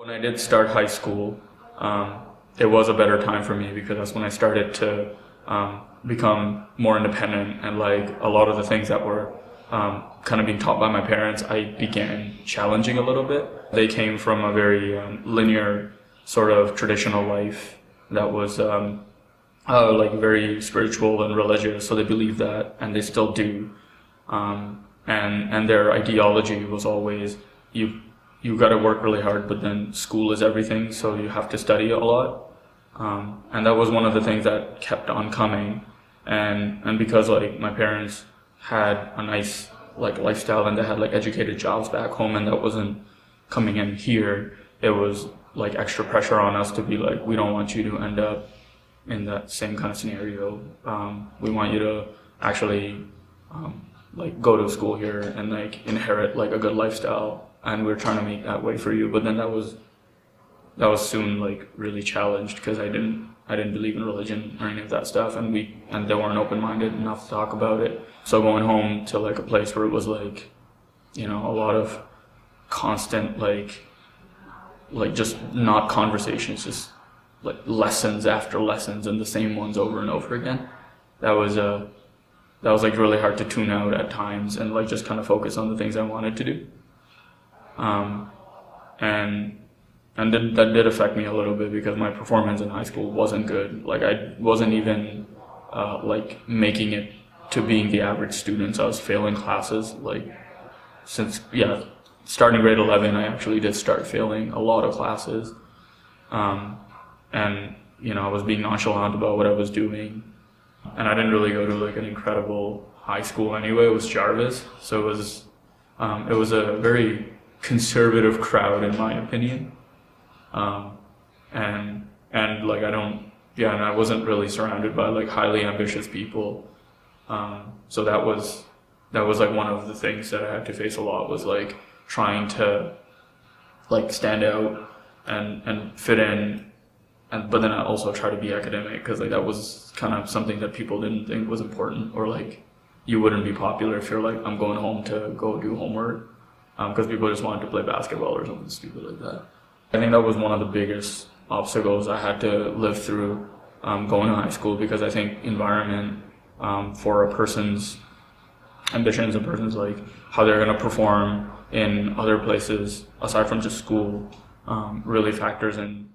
When I did start high school, it was a better time for me because that's when I started to become more independent, and like a lot of the things that were kind of being taught by my parents, I began challenging a little bit. They came from a very linear sort of traditional life that was like very spiritual and religious, so they believe that, and they still do. And their ideology was always you got to work really hard, but then school is everything, so you have to study a lot. And that was one of the things that kept on coming. And because like my parents had a nice like lifestyle and they had like educated jobs back home, and that wasn't coming in here, it was like extra pressure on us to be like, we don't want you to end up in that same kind of scenario. We want you to actually like go to school here and like inherit like a good lifestyle, and we're trying to make that way for you. But then that was soon like really challenged because I didn't believe in religion or any of that stuff, and they weren't open-minded enough to talk about it. So going home to like a place where it was like, you know, a lot of constant like just not conversations, just like lessons after lessons and the same ones over and over again. That was like really hard to tune out at times and like just kind of focus on the things I wanted to do. And that did affect me a little bit because my performance in high school wasn't good. Like I wasn't even like making it to being the average student. So I was failing classes. Like starting grade 11, I actually did start failing a lot of classes. And you know, I was being nonchalant about what I was doing. And I didn't really go to like an incredible high school anyway. It was Jarvis, so it was a very conservative crowd in my opinion. And like and I wasn't really surrounded by like highly ambitious people. So that was like one of the things that I had to face a lot, was like trying to like stand out and fit in, but then I also try to be academic, because like that was kind of something that people didn't think was important, or like you wouldn't be popular if you're like, I'm going home to go do homework, because people just wanted to play basketball or something stupid like that. I think that was one of the biggest obstacles I had to live through going to high school, because I think environment for a person's ambitions, a person's like how they're going to perform in other places aside from just school really factors in.